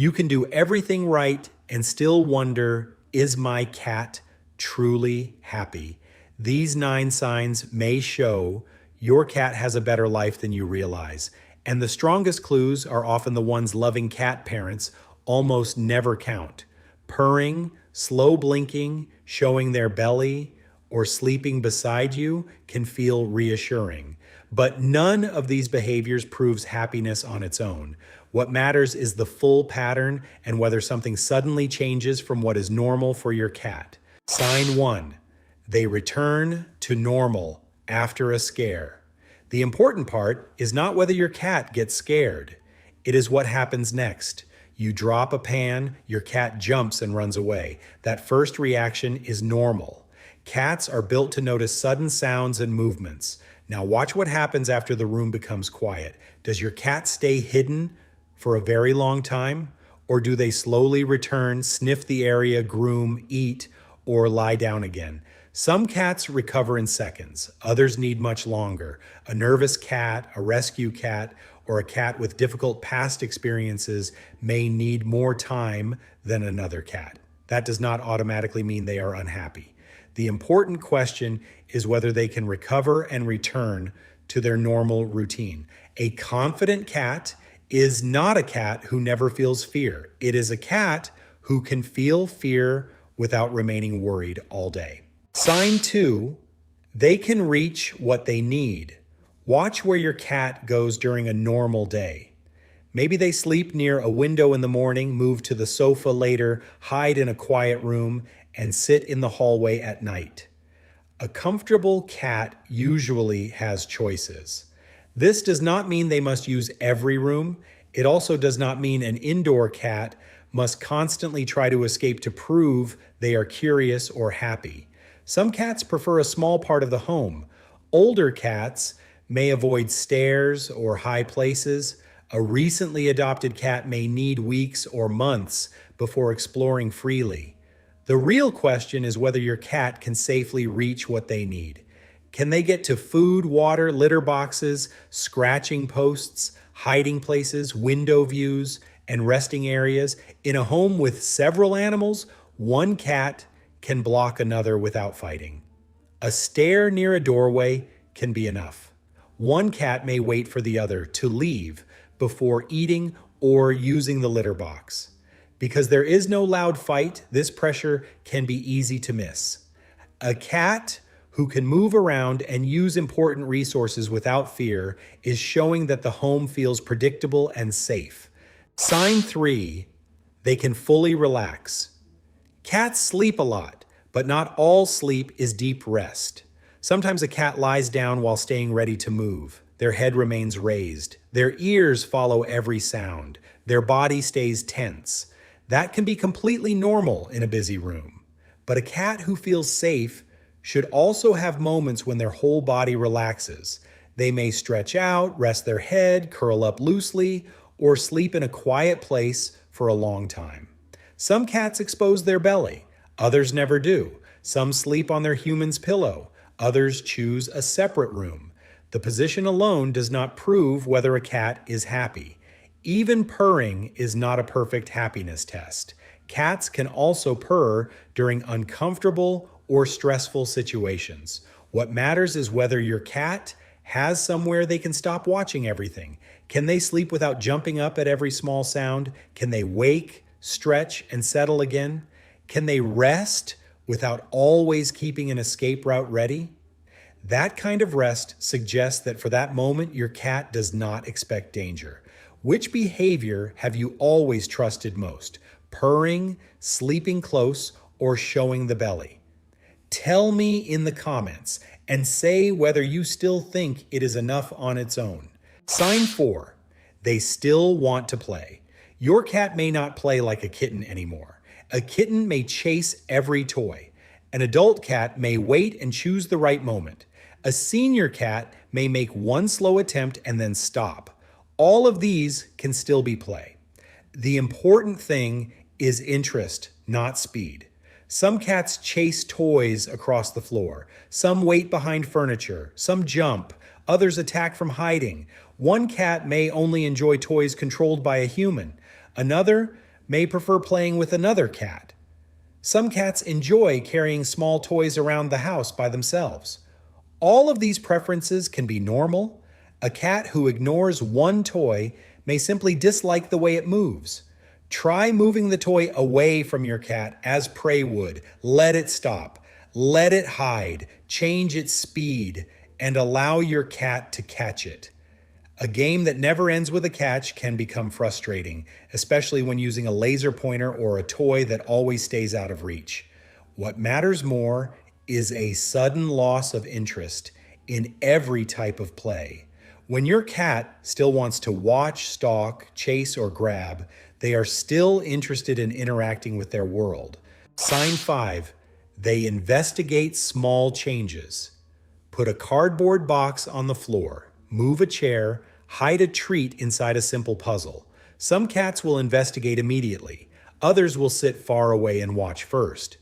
You can do everything right and still wonder, is my cat truly happy? These 9 signs may show your cat has a better life than you realize. And the strongest clues are often the ones loving cat parents almost never count. Purring, slow blinking, showing their belly, or sleeping beside you can feel reassuring. But none of these behaviors proves happiness on its own. What matters is the full pattern and whether something suddenly changes from what is normal for your cat. Sign 1. They return to normal after a scare. The important part is not whether your cat gets scared. It is what happens next. You drop a pan, your cat jumps and runs away. That first reaction is normal. Cats are built to notice sudden sounds and movements. Now watch what happens after the room becomes quiet. Does your cat stay hidden for a very long time? Or do they slowly return, sniff the area, groom, eat, or lie down again? Some cats recover in seconds. Others need much longer. A nervous cat, a rescue cat, or a cat with difficult past experiences may need more time than another cat. That does not automatically mean they are unhappy. The important question is whether they can recover and return to their normal routine. A confident cat is not a cat who never feels fear. It is a cat who can feel fear without remaining worried all day. Sign 2, they can reach what they need. Watch where your cat goes during a normal day. Maybe they sleep near a window in the morning, move to the sofa later, hide in a quiet room, and sit in the hallway at night. A comfortable cat usually has choices. This does not mean they must use every room. It also does not mean an indoor cat must constantly try to escape to prove they are curious or happy. Some cats prefer a small part of the home. Older cats may avoid stairs or high places. A recently adopted cat may need weeks or months before exploring freely. The real question is whether your cat can safely reach what they need. Can they get to food, water, litter boxes, scratching posts, hiding places, window views, and resting areas? In a home with several animals, one cat can block another without fighting. A stair near a doorway can be enough. One cat may wait for the other to leave before eating or using the litter box. Because there is no loud fight, this pressure can be easy to miss. A cat who can move around and use important resources without fear is showing that the home feels predictable and safe. Sign 3, they can fully relax. Cats sleep a lot, but not all sleep is deep rest. Sometimes a cat lies down while staying ready to move. Their head remains raised. Their ears follow every sound. Their body stays tense. That can be completely normal in a busy room. But a cat who feels safe should also have moments when their whole body relaxes. They may stretch out, rest their head, curl up loosely, or sleep in a quiet place for a long time. Some cats expose their belly. Others never do. Some sleep on their human's pillow. Others choose a separate room. The position alone does not prove whether a cat is happy. Even purring is not a perfect happiness test. Cats can also purr during uncomfortable or stressful situations. What matters is whether your cat has somewhere they can stop watching everything. Can they sleep without jumping up at every small sound? Can they wake, stretch, and settle again? Can they rest without always keeping an escape route ready? That kind of rest suggests that for that moment, your cat does not expect danger. Which behavior have you always trusted most? Purring, sleeping close, or showing the belly? Tell me in the comments and say whether you still think it is enough on its own. Sign 4, they still want to play. Your cat may not play like a kitten anymore. A kitten may chase every toy. An adult cat may wait and choose the right moment. A senior cat may make one slow attempt and then stop. All of these can still be play. The important thing is interest, not speed. Some cats chase toys across the floor. Some wait behind furniture. Some jump. Others attack from hiding. One cat may only enjoy toys controlled by a human. Another may prefer playing with another cat. Some cats enjoy carrying small toys around the house by themselves. All of these preferences can be normal. A cat who ignores one toy may simply dislike the way it moves. Try moving the toy away from your cat as prey would. Let it stop. Let it hide. Change its speed and allow your cat to catch it. A game that never ends with a catch can become frustrating, especially when using a laser pointer or a toy that always stays out of reach. What matters more is a sudden loss of interest in every type of play. When your cat still wants to watch, stalk, chase, or grab, they are still interested in interacting with their world. Sign 5, they investigate small changes. Put a cardboard box on the floor, move a chair, hide a treat inside a simple puzzle. Some cats will investigate immediately. Others will sit far away and watch first.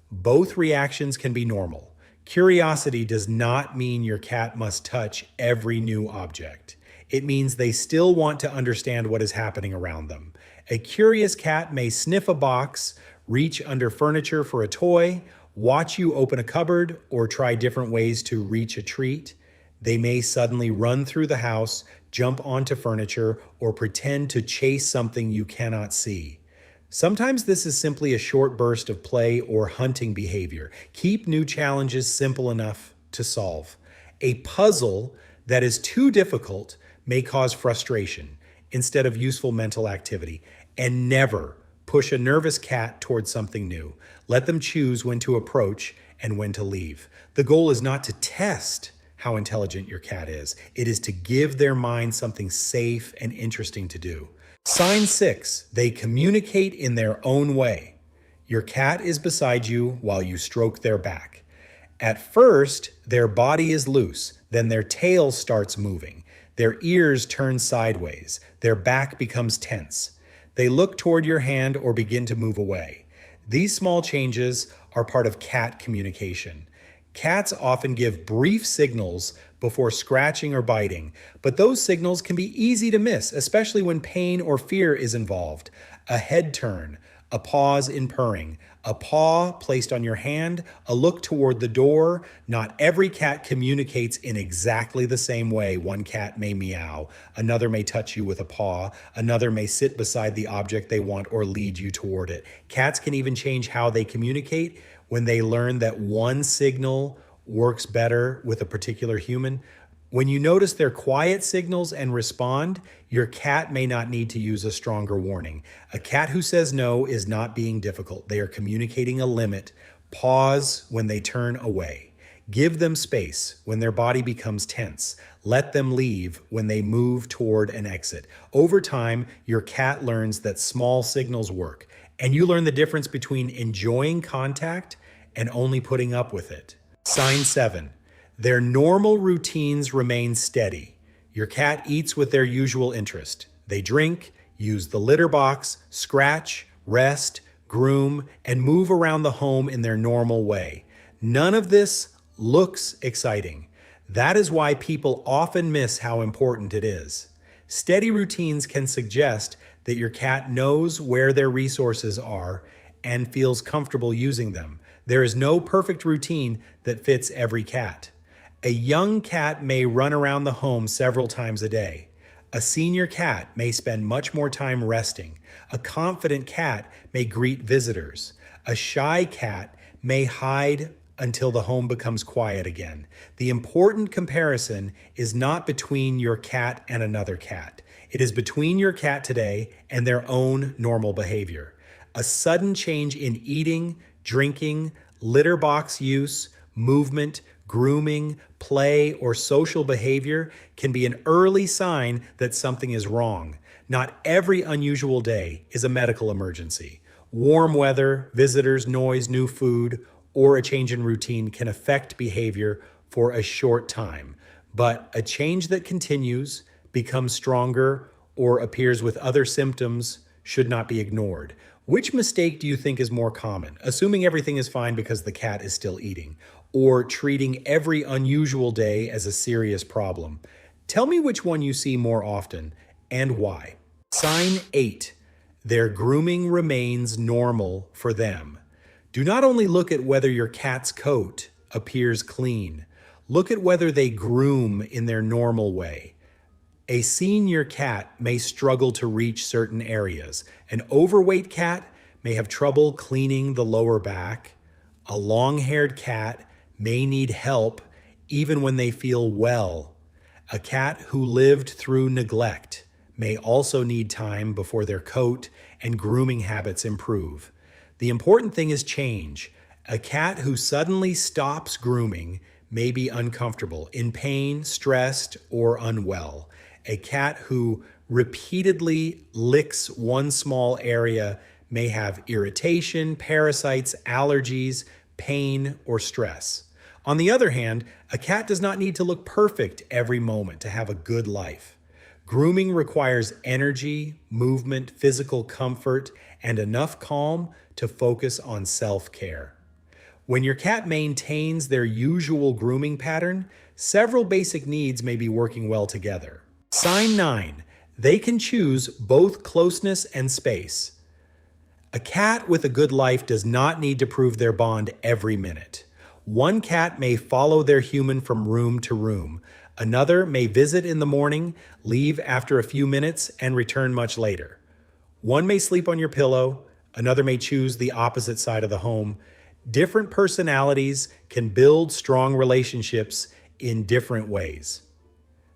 Both reactions can be normal. Curiosity does not mean your cat must touch every new object. It means they still want to understand what is happening around them. A curious cat may sniff a box, reach under furniture for a toy, watch you open a cupboard, or try different ways to reach a treat. They may suddenly run through the house, jump onto furniture, or pretend to chase something you cannot see. Sometimes this is simply a short burst of play or hunting behavior. Keep new challenges simple enough to solve. A puzzle that is too difficult may cause frustration instead of useful mental activity. And never push a nervous cat towards something new. Let them choose when to approach and when to leave. The goal is not to test how intelligent your cat is. It is to give their mind something safe and interesting to do. Sign 6, they communicate in their own way. Your cat is beside you while you stroke their back. At first, their body is loose, then their tail starts moving. Their ears turn sideways. Their back becomes tense. They look toward your hand or begin to move away. These small changes are part of cat communication. Cats often give brief signals before scratching or biting, but those signals can be easy to miss, especially when pain or fear is involved. A head turn, a pause in purring, a paw placed on your hand, a look toward the door. Not every cat communicates in exactly the same way. One cat may meow, another may touch you with a paw, another may sit beside the object they want or lead you toward it. Cats can even change how they communicate when they learn that one signal works better with a particular human. When you notice their quiet signals and respond, your cat may not need to use a stronger warning. A cat who says no is not being difficult. They are communicating a limit. Pause when they turn away. Give them space when their body becomes tense. Let them leave when they move toward an exit. Over time, your cat learns that small signals work, and you learn the difference between enjoying contact and only putting up with it. Sign 7. Their normal routines remain steady. Your cat eats with their usual interest. They drink, use the litter box, scratch, rest, groom, and move around the home in their normal way. None of this looks exciting. That is why people often miss how important it is. Steady routines can suggest that your cat knows where their resources are and feels comfortable using them. There is no perfect routine that fits every cat. A young cat may run around the home several times a day. A senior cat may spend much more time resting. A confident cat may greet visitors. A shy cat may hide until the home becomes quiet again. The important comparison is not between your cat and another cat. It is between your cat today and their own normal behavior. A sudden change in eating, drinking, litter box use, movement, grooming, play, or social behavior can be an early sign that something is wrong. Not every unusual day is a medical emergency. Warm weather, visitors, noise, new food, or a change in routine can affect behavior for a short time. But a change that continues, becomes stronger, or appears with other symptoms should not be ignored. Which mistake do you think is more common? Assuming everything is fine because the cat is still eating, or treating every unusual day as a serious problem? Tell me which one you see more often and why. Sign 8. Their grooming remains normal for them. Do not only look at whether your cat's coat appears clean, look at whether they groom in their normal way. A senior cat may struggle to reach certain areas. An overweight cat may have trouble cleaning the lower back. A long-haired cat may need help even when they feel well. A cat who lived through neglect may also need time before their coat and grooming habits improve. The important thing is change. A cat who suddenly stops grooming may be uncomfortable, in pain, stressed, or unwell. A cat who repeatedly licks one small area may have irritation, parasites, allergies, pain, or stress. On the other hand, a cat does not need to look perfect every moment to have a good life. Grooming requires energy, movement, physical comfort, and enough calm to focus on self-care. When your cat maintains their usual grooming pattern, several basic needs may be working well together. Sign 9. They can choose both closeness and space. A cat with a good life does not need to prove their bond every minute. One cat may follow their human from room to room. Another may visit in the morning, leave after a few minutes, and return much later. One may sleep on your pillow. Another may choose the opposite side of the home. Different personalities can build strong relationships in different ways.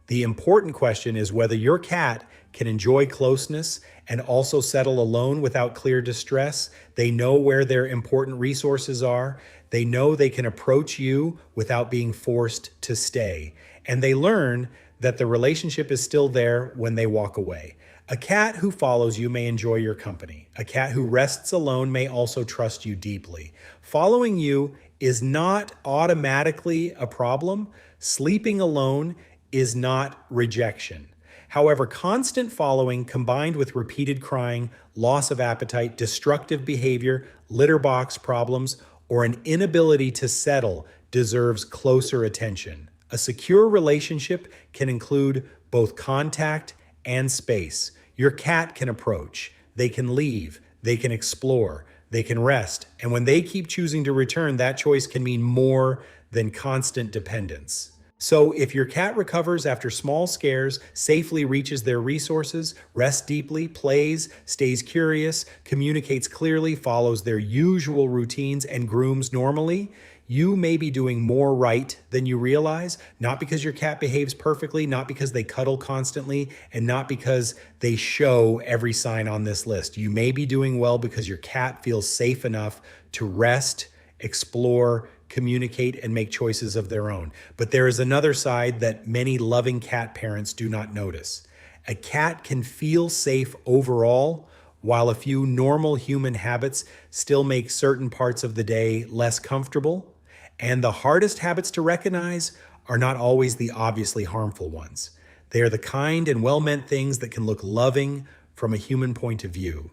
The important question is whether your cat can enjoy closeness and also settle alone without clear distress. They know where their important resources are. They know they can approach you without being forced to stay. And they learn that the relationship is still there when they walk away. A cat who follows you may enjoy your company. A cat who rests alone may also trust you deeply. Following you is not automatically a problem. Sleeping alone is not rejection. However, constant following combined with repeated crying, loss of appetite, destructive behavior, litter box problems, or an inability to settle deserves closer attention. A secure relationship can include both contact and space. Your cat can approach, they can leave, they can explore, they can rest, and when they keep choosing to return, that choice can mean more than constant dependence. So if your cat recovers after small scares, safely reaches their resources, rests deeply, plays, stays curious, communicates clearly, follows their usual routines, and grooms normally, you may be doing more right than you realize, not because your cat behaves perfectly, not because they cuddle constantly, and not because they show every sign on this list. You may be doing well because your cat feels safe enough to rest, explore, communicate, and make choices of their own. But there is another side that many loving cat parents do not notice. A cat can feel safe overall, while a few normal human habits still make certain parts of the day less comfortable. And the hardest habits to recognize are not always the obviously harmful ones. They are the kind and well-meant things that can look loving from a human point of view.